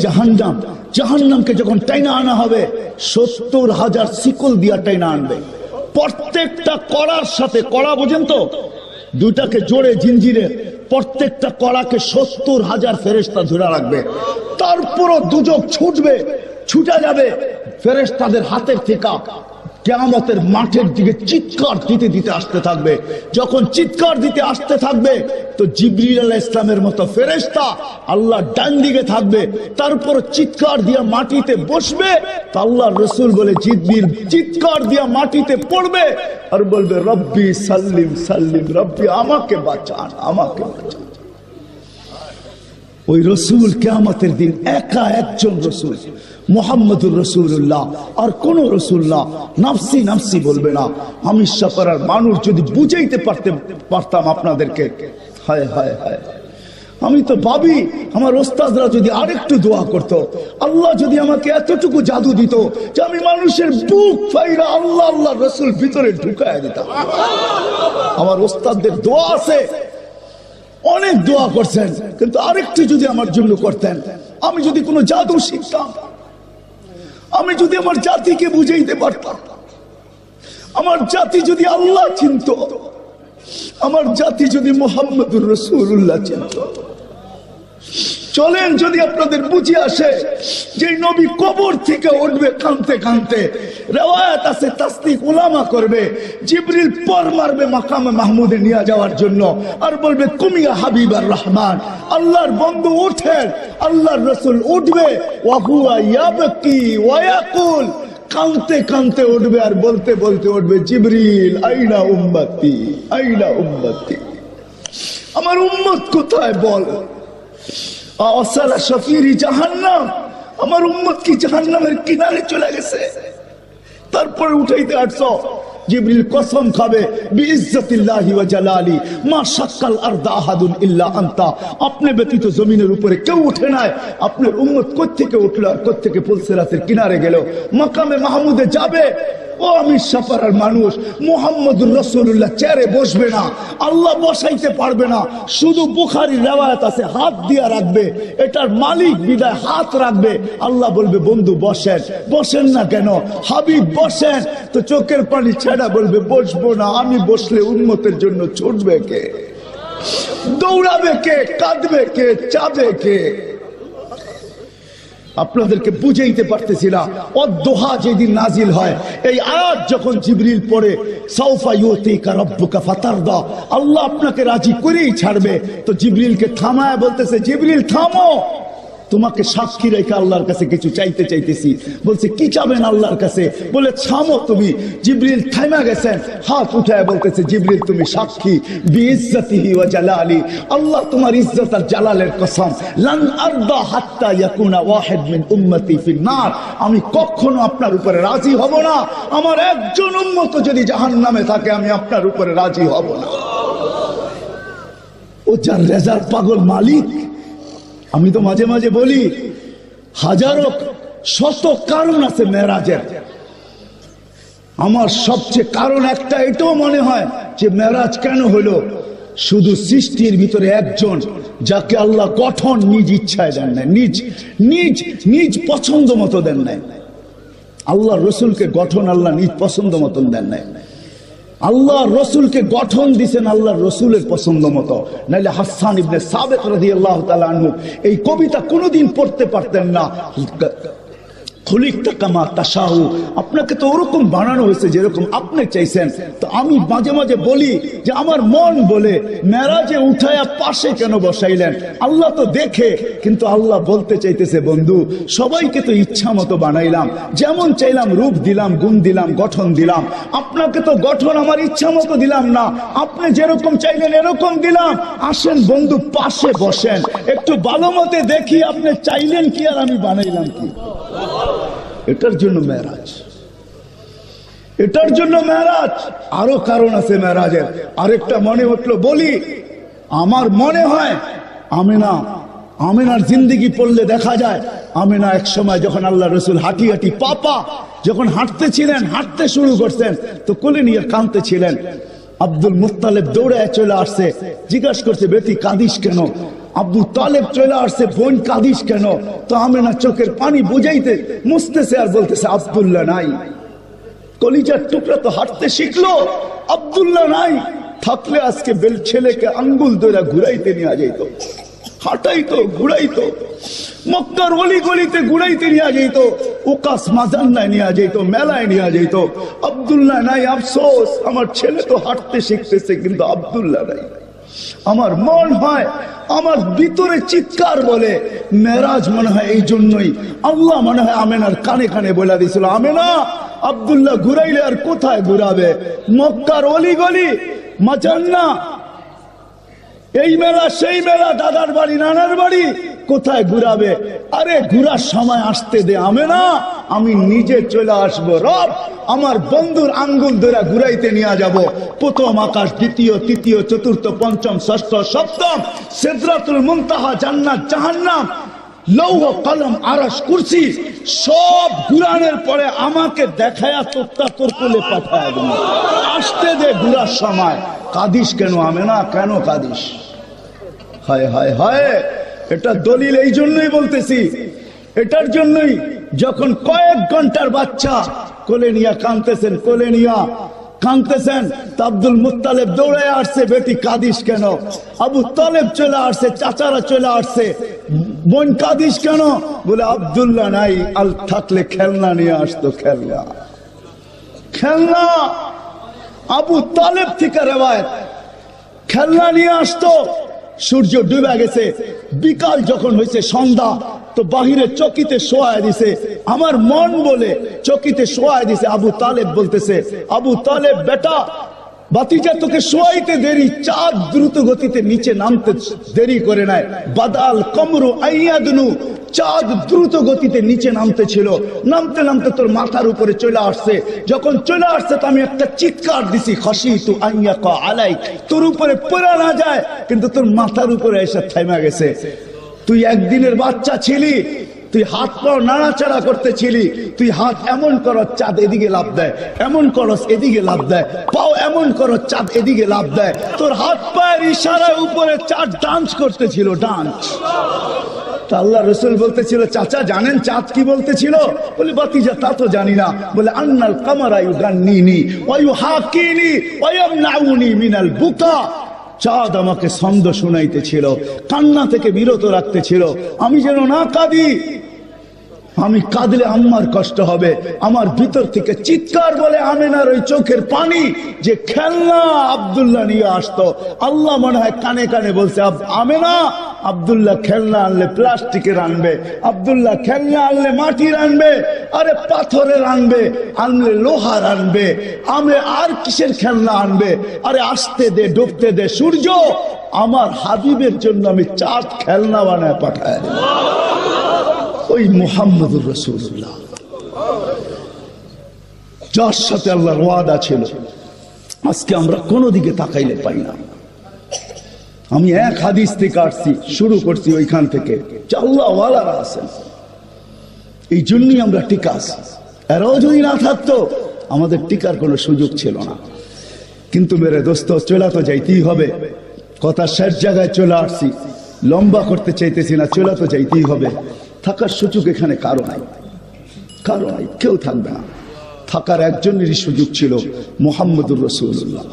জাহান্নাম, জাহান্নামকে যখন টাইনা আনা হবে 70,000 শিকল দিয়া টাইনা আনবে। প্রত্যেকটা কড়ার সাথে, কড়া বোঝেন তো, দুটাকে জোড়ে জিঞ্জিরে, প্রত্যেকটা কড়াকে 70,000 ফেরেশতা ধরে রাখবে। তারপরও দুজক ছুটবে, ছুটে যাবে ফেরেশতাদের হাতের থেকে, কিয়ামতের মাঠের দিকে চিৎকার দিতে দিতে আসতে থাকবে। যখন চিৎকার দিতে আসতে থাকবে তো জিবরিল আলাইহিস সালামের মতো ফেরেশতা আল্লাহ ডান দিকে থাকবে, তারপর চিৎকার দিয়া মাটিতে বসবে। তো আল্লাহর রাসূল বলে জিবরিল চিৎকার দিয়া মাটিতে পড়বে আর বলবে রব্বি সাল্লিম সাল্লিম, রব্বি আমাকে বাঁচান, আমাকে বাঁচান। ওই রসুল কিয়ামতের দিন একা একজন রসুল, মুহাম্মদুর রাসূলুল্লাহ, আর কোন রসুল না। নাফসি নাফসি বলবে না। আমি সাপাড়ার মানুষ যদি বুঝাইতে পারতাম আপনাদেরকে, হায় হায় হায়, আমি তো ভাবি আমার ওস্তাদরা যদি আরেকটু দোয়া করত, আল্লাহ যদি আমাকে এতটুকু জাদু দিত যে আমি মানুষের বুক ফাইরা আল্লাহ আল্লাহ রসুল ভিতরে ঢুকায় দিতাম। আমার ওস্তাদদের দোয়া আছে, অনেক দোয়া করছেন, কিন্তু আরেকটু যদি আমার জন্য করতেন, আমি যদি কোনো জাদু শিখতাম, আমি যদি আমার জাতিকে বুঝাইতে পারতাম, আমার জাতি যদি আল্লাহ চিনত, আমার জাতি যদি মুহাম্মদুর রাসূলুল্লাহ চিনত। চলেন যদি আপনাদের বুঝে আসে যে নবী কবর থেকে উঠবে কাঁদতে কাঁদতে, রিওয়ায়াত আছে তাসদিক উলামা করবে, জিবরিল পর মারবে মাকামে মাহমুদে নিয়ে যাওয়ার জন্য আর বলবে কুমিয়া হাবিবার রহমান, আল্লাহর বন্ধু ওঠেন। আল্লাহর রাসূল উঠবে, ওয়া হুয়া ইয়াবকি ওয়া ইয়াকুল, কাঁদতে কাঁদতে উঠবে আর বলতে বলতে উঠবে জিবরিল আইনা উম্মতি, আইনা উম্মতি, আমার উম্মত কোথায় বল। জাহান্নাম, আমার উম্মত কি জাহান্নামের কিনারে চলে গেছে। তারপরে উঠাইতে আসছো, জিবরিল কসম খাবে বিইজ্জতিল্লাহি ওয়া জালালি মা শাক্কাল আরদা আহাদুন ইল্লা আনতা, আপনি ব্যতীত জমিনের উপরে কেউ উঠে নাই। আপনার উম্মত কোত্থেকে উঠলো আর কোত্থেকে পুলসিরাতের কিনারে গেল, মাকামে মাহমুদে যাবে। ও আমি সাপাড়ার মানুষ, মুহাম্মদুর রাসূলুল্লাহ চেয়ারে বসবে না, আল্লাহ বসাইতে পারবে না। শুধু বুখারীর রিওয়ায়াত আছে হাত দিয়া রাখবে, এটার মালিক বিদায় হাত রাখবে। আল্লাহ বলবে বন্ধু বসেন, বসেন না কেন, হাবিব বসেন। তো চোখের পানি ছেড়া বলবে বসবো না, আমি বসলে উম্মতের জন্য ছুটবে কে, দৌড়াবে কে, কাঁদবে কে, চাবে কে। আপনাদেরকে বুঝাইতে পারতেছি না। অদ্দোহা যেদিন নাজিল হয়, এই আয়াত যখন জিবরিল পড়ে, সাউফা ইউতিকা রাব্বুকা ফাতারদা, আল্লাহ আপনাকে রাজি করেই ছাড়বে। তো জিবরিলকে থামায় বলতেছে জিবরিল থামো, তোমাকে সাক্ষী রেখে আল্লাহর কাছে কিছু চাইতে চাইতেছি। বলছে কি চাবেন আল্লাহর কাছে, বলে থামো তুমি। জিবরিল থামা গেছেন, হাত উঠায় বলতেছে জিবরিল তুমি সাক্ষী, বিইজ্জতিহি ওয়া জালালি, আল্লাহ তোমার ইজ্জত আর জালালের কসম, লান আরদা হাত্তা ইয়াকুনা ওয়াহিদ মিন উম্মতি ফিন নার, আমি কখনো আপনার উপরে রাজি হব না, আমার একজন উম্মত যদি জাহান্নামে থাকে আমি আপনার উপরে রাজি হব না। ও যার রেজার পাগল মালিক। আমি তো মাঝে মাঝে বলি হাজারো শত কারণ আছে মেরাজের, আমার সবচেয়ে কারণ একটা এটাও মনে হয় যে মেরাজ কেন হলো, শুধু সৃষ্টির ভিতরে একজন যাকে আল্লাহ গঠন নিজ ইচ্ছায় দেন নাই, নিজ নিজ নিজ পছন্দ মতো দেন নাই। আল্লাহ রসুলকে গঠন আল্লাহ নিজ পছন্দ মতন দেন নাই, আল্লাহ রসুলকে গঠন দিছেন আল্লাহ রসুলের পছন্দ মতো। নাইলে হাসান ইবনে সাবিত রাদিয়াল্লাহু তাআলা আনহু এই কবিতা কোনোদিন পড়তে পারতেন না। খুলিকতা কামা তাশাউ, আপনাকে তো ওরকম বানানো হয়েছে যেরকম আপনি চাইছেন। তো আমি মাঝে মাঝে বলি যে আমার মন বলে মেরাজে উঠায়া পাশে কেন বসাইলেন, আল্লাহ তো দেখে। কিন্তু আল্লাহ বলতে চাইতেছে বন্ধু সবাইকে তো ইচ্ছা মতো বানাইলাম, যেমন চাইলাম রূপ দিলাম, গুণ দিলাম, গঠন দিলাম। আপনাকে তো গঠন আমার ইচ্ছা মতো দিলাম না, আপনি যেরকম চাইলেন এরকম দিলাম। আসেন বন্ধু পাশে বসেন, একটু ভালো মতে দেখি আপনি চাইলেন কি আর আমি বানাইলাম কি। এটার জন্য মেরাজ, এটার জন্য মেরাজ। আরো কারণ আছে মেরাজের। আরেকটা মনে উঠলো বলি, আমার মনে হয় আমিনার জিন্দেগি পড়লে দেখা যায় আমিনা এক সময় যখন আল্লাহ রসুল হাঁটি হাঁটি পাপা যখন হাঁটতেছিলেন, হাঁটতে শুরু করছেন, তো কোলে নিয়ে কাঁদতেছিলেন। আব্দুল মুত্তালিব দৌড়ে চলে আসছে, জিজ্ঞাসা করছে বেটি কাঁদিস কেন? আবু তালেব চলে আসছে, বোন কাঁদিস কেন? তো আমেনা চোখের পানি বুঝাইতে মুছতেছে আর বলতেছে আব্দুল্লাহ নাই। কলিজার টুকরা তো হাঁটতে শিখলো, আব্দুল্লাহ নাই। থাকলে আজকে ছেলেকে আঙ্গুল ধরে ঘুরাইতে নিয়ে যাইতো, হাঁটাইতো, ঘুরাইতো, মক্কার অলি গলিতে ঘুরাইতে নিয়ে যাইতো, ওকাস মাজান্নায় নিয়ে যাইতো, মেলায় নিয়ে যাইতো। আব্দুল্লাহ নাই, আফসোস। আমার ছেলে তো হাঁটতে শিখতেছে, কিন্তু আব্দুল্লাহ নাই। আমার মন হয়, আমার ভিতরে চিৎকার বলে, মেরাজ মনে হয় এই জন্যই আল্লাহ মনে হয় আমেনার কানে কানে বলে দিয়েছিল, আমেনা আব্দুল্লাহ ঘুরাইলে আর কোথায় ঘুরাবে? মক্কার অলি গলি, মাজান্না, এই মেলা সেই মেলা, দাদার বাড়ি নানার বাড়ি, কোথায় ঘুরাবে? আরে ঘুরার সময় আসতে দে আমেনা, আমি নিজে চলে আসবো। রব আমার বন্ধুর আঙ্গুল ধরে ঘুরাইতে নিয়ে যাব। প্রথম আকাশ, দ্বিতীয়, তৃতীয়, চতুর্থ, পঞ্চম, ষষ্ঠ, সপ্তম, সিদরাতুল মুনতাহা, জান্নাত, জাহান্নাম, লৌহ কলম, আরশ, কুরসি সব ঘুরানোর পরে আমাকে দেখায়া তোর কোলে পাঠায় দেব। আসতে দে ঘুরার সময়। কাঁদিস কেন আমেনা, কেন কাঁদিস? হায় হায় হায়, এটা দলিল এই জন্যই বলতেছি, এটার জন্যই যখন কয়েক ঘন্টার বাচ্চা কোলে নিয়া কাঁদতেছেন, কোলে নিয়া কাঁদতেছেন, তা আব্দুল মুত্তালিব দৌড়ে আসছে, বেটি কাঁদিস কেন? আবু তালেব চলে আসছে, চাচারা চলে আসছে, বোন কাঁদিস কেন? বলে আব্দুল্লাহ নাই, আল থাকলে খেলনা নিয়ে আসতো, খেলনা, খেলনা। আবু তালেব থেকে রেওয়ায়েত, খেলনা নিয়ে আসতো। সূর্য ডুবে গেছে, বিকাল যখন হয়েছে, সন্ধ্যা, তো বাহিরে চকিতে শোয়ায় দিছে। আমার মন বলে চকিতে শোয়ায় দিছে। আবু তালেব বলতেছে, আবু তালেব বেটা, বাতিজা তোকে শোয়াইতে দেরি, চাঁদ দ্রুত গতিতে নিচে নামতে দেরি করে নাই। বাদাল কমরু আইয়াদনু, চাঁদ দ্রুত গতিতে নিচে নামতে ছিল, নামতে নামতে তোর মাথার উপরে চলে আসছে। যখন চলে আসছে তো আমি একটা চিৎকার দিছি, খাশিতু আইয়াকা আলাইক, তোর উপরে পড়া না যায়, কিন্তু তোর মাথার উপরে এসে থেমে গেছে। তুই একদিনের বাচ্চা ছিলি, তুই হাত পাও নাড়াচাড়া করতেছিলি, তুই হাত এমন করো চাঁদ এদিকে লাভ দেয়, এমন করস এদিকে লাভ দেয়, পাও এমন করো চাঁদ এদিকে লাভ দেয়। তোর হাত পায়ের ইশারায় উপরে চাঁদ ডান্স করতেছিল, ডান্স। আল্লাহ রসুল বলতেছিল, চাচা জানেন চাঁদ কি বলতেছিল? বলে বাতিজা তা তো জানি না। বলে আন্নাল কামারা ইউগান্নিনি ওয়া ইউহাকিনি ওয়া ইয়ামনাউনি মিনাল বুকা, চাঁদ আমাকে ছন্দ শোনাইতেছিল, কান্না থেকে বিরত রাখতেছিল, আমি যেন না কাঁদি। আমি কাঁদলে আম্মার কষ্ট হবে। আমার ভিতর থেকে চিৎকার বলে আমেনার ওই চোখের পানি, যে খেলনা আব্দুল্লাহ নিয়ে আসতো। আল্লাহ মনে হয় কানে কানে বলছে, আমেনা আব্দুল্লাহ খেলনা আনলে প্লাস্টিকের আনবে, আব্দুল্লাহ খেলনা আনলে মাটির আনবে, আরে পাথরের আনবে, আনলে লোহার আনবে, আমরা আর কিসের খেলনা আনবে? আরে আসতে দে, ডুবতে দে সূর্য। আমার হাবিবের জন্য আমি চাঁদ খেলনা বানায় পাঠায় দেব। ওই মুহাম্মদুর রাসূলুল্লাহ, যার সাথে আল্লাহর ওয়াদা ছিল, আজকে আমরা কোনো দিকে তাকাইলে পাই না। আমি এক হাদিস থেকে আসছি, শুরু করছি ওইখান থেকে, আল্লাহ ওয়ালারা আছেন, এই জন্যই আমরা টিকা আছি। এরাও যদি না থাকতো আমাদের টিকার কোনো সুযোগ ছিল না। কিন্তু মেরে দোস্ত, চলে তো যাইতেই হবে। কথা শেষ জায়গায় চলে আসছি, লম্বা করতে চাইতেছি না, চলে তো যাইতেই হবে। থাকার সুযোগ এখানে কারো নাই, কারো নাই, কেউ থাকবে না। থাকার একজনেরই সুযোগ ছিল, মুহাম্মদুর রাসূলুল্লাহ।